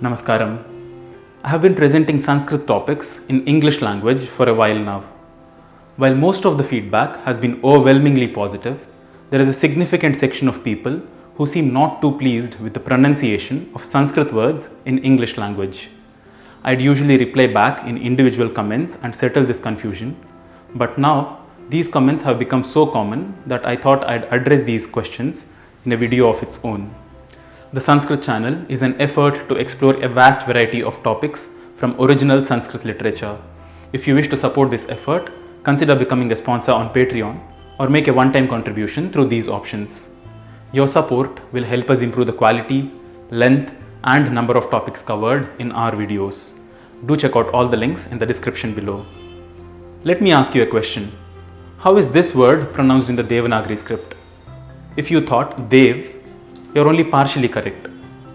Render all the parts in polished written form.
Namaskaram. I have been presenting Sanskrit topics in English language for a while now. While most of the feedback has been overwhelmingly positive, there is a significant section of people who seem not too pleased with the pronunciation of Sanskrit words in English language. I'd usually reply back in individual comments and settle this confusion, but now these comments have become so common that I thought I'd address these questions in a video of its own. The Sanskrit channel is an effort to explore a vast variety of topics from original Sanskrit literature. If you wish to support this effort, consider becoming a sponsor on Patreon or make a one-time contribution through these options. Your support will help us improve the quality, length, and number of topics covered in our videos. Do check out all the links in the description below. Let me ask you a question. How is this word pronounced in the Devanagari script? If you thought Dev, you're only partially correct.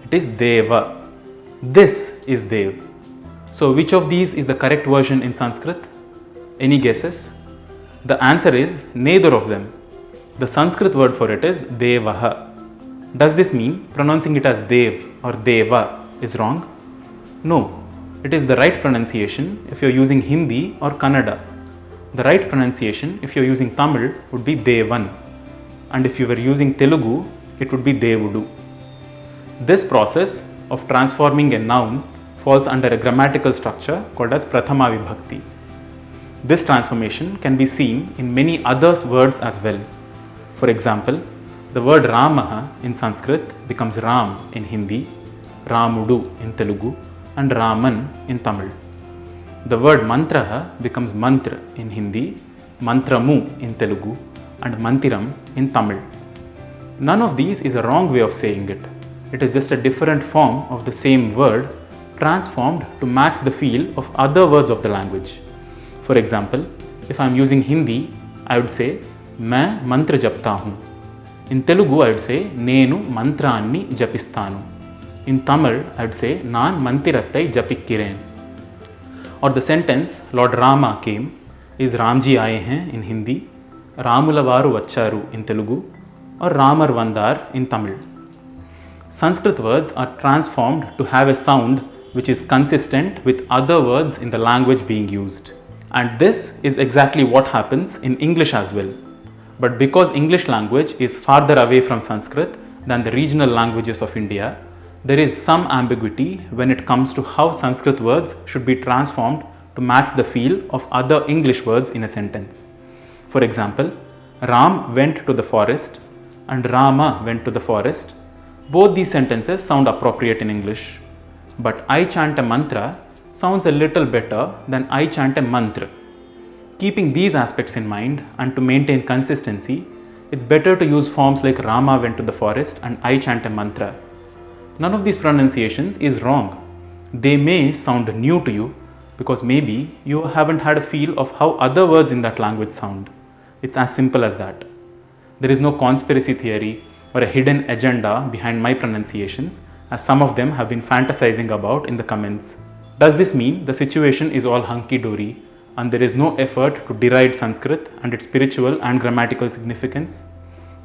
It is Deva. This is Dev. So which of these is the correct version in Sanskrit? Any guesses? The answer is neither of them. The Sanskrit word for it is Devaha. Does this mean pronouncing it as Dev or Deva is wrong? No, it is the right pronunciation if you're using Hindi or Kannada. The right pronunciation if you're using Tamil would be Devan, and if you were using Telugu, it would be Devudu. This process of transforming a noun falls under a grammatical structure called as Prathama Vibhakti. This transformation can be seen in many other words as well. For example, the word Ramaha in Sanskrit becomes Ram in Hindi, Ramudu in Telugu, and Raman in Tamil. The word Mantraha becomes Mantra in Hindi, Mantramu in Telugu, and Mantiram in Tamil. None of these is a wrong way of saying it. It is just a different form of the same word transformed to match the feel of other words of the language. For example, if I am using Hindi, I would say, मैं मंत्र जपता हूँ. In Telugu, I would say, నేను మంత్రాన్ని జపిస్తాను. In Tamil, I would say, நான் மந்திரத்தை ஜபிக்கிறேன். Or the sentence, Lord Rama came, is Ramji aaye hain in Hindi, Ramulavaru vacharu in Telugu, or Ramar Vandar in Tamil. Sanskrit words are transformed to have a sound which is consistent with other words in the language being used. And this is exactly what happens in English as well. But because English language is farther away from Sanskrit than the regional languages of India, there is some ambiguity when it comes to how Sanskrit words should be transformed to match the feel of other English words in a sentence. For example, Ram went to the forest and Rama went to the forest. Both these sentences sound appropriate in English. But I chant a mantra sounds a little better than I chant a mantra. Keeping these aspects in mind and to maintain consistency, it's better to use forms like Rama went to the forest and I chant a mantra. None of these pronunciations is wrong. They may sound new to you because maybe you haven't had a feel of how other words in that language sound. It's as simple as that. There is no conspiracy theory or a hidden agenda behind my pronunciations, as some of them have been fantasizing about in the comments. Does this mean the situation is all hunky-dory and there is no effort to deride Sanskrit and its spiritual and grammatical significance?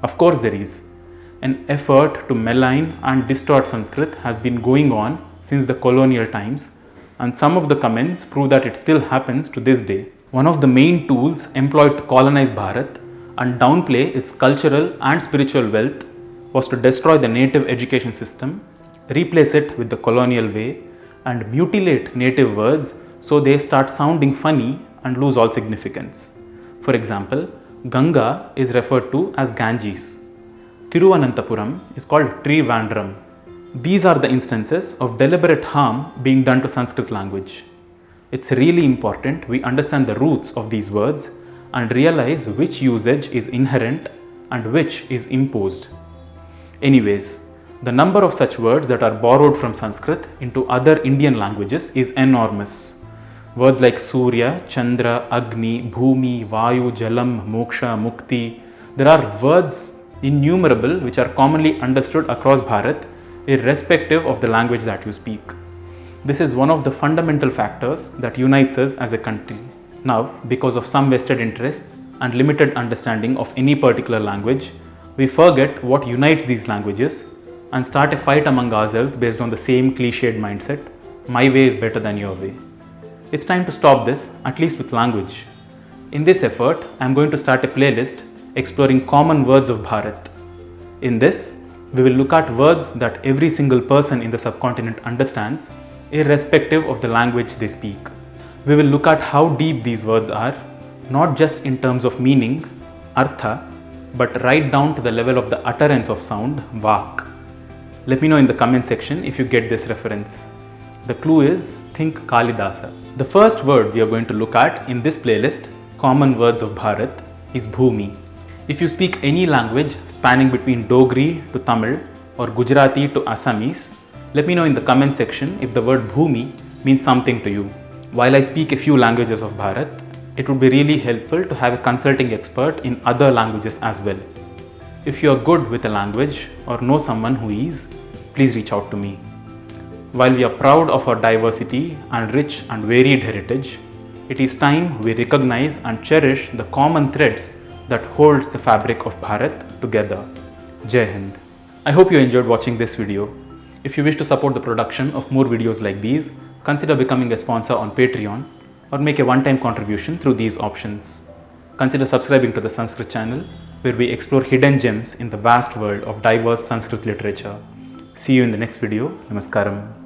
Of course there is. An effort to malign and distort Sanskrit has been going on since the colonial times, and some of the comments prove that it still happens to this day. One of the main tools employed to colonize Bharat and downplay its cultural and spiritual wealth was to destroy the native education system, replace it with the colonial way, and mutilate native words so they start sounding funny and lose all significance. For example, Ganga is referred to as Ganges. Thiruvananthapuram is called Trivandrum. These are the instances of deliberate harm being done to Sanskrit language. It's really important we understand the roots of these words and realize which usage is inherent and which is imposed. Anyways, the number of such words that are borrowed from Sanskrit into other Indian languages is enormous. Words like Surya, Chandra, Agni, Bhumi, Vayu, Jalam, Moksha, Mukti. There are words innumerable which are commonly understood across Bharat, irrespective of the language that you speak. This is one of the fundamental factors that unites us as a country. Now, because of some vested interests and limited understanding of any particular language, we forget what unites these languages and start a fight among ourselves based on the same cliched mindset, my way is better than your way. It's time to stop this, at least with language. In this effort, I am going to start a playlist exploring common words of Bharat. In this, we will look at words that every single person in the subcontinent understands, irrespective of the language they speak. We will look at how deep these words are, not just in terms of meaning, artha, but right down to the level of the utterance of sound, vak. Let me know in the comment section if you get this reference. The clue is, think Kalidasa. The first word we are going to look at in this playlist, Common Words of Bharat, is Bhumi. If you speak any language spanning between Dogri to Tamil or Gujarati to Assamese, let me know in the comment section if the word Bhumi means something to you. While I speak a few languages of Bharat, it would be really helpful to have a consulting expert in other languages as well. If you are good with a language or know someone who is, please reach out to me. While we are proud of our diversity and rich and varied heritage, it is time we recognize and cherish the common threads that holds the fabric of Bharat together. Jai Hind. I hope you enjoyed watching this video. If you wish to support the production of more videos like these, consider becoming a sponsor on Patreon or make a one-time contribution through these options. Consider subscribing to the Sanskrit channel, where we explore hidden gems in the vast world of diverse Sanskrit literature. See you in the next video. Namaskaram.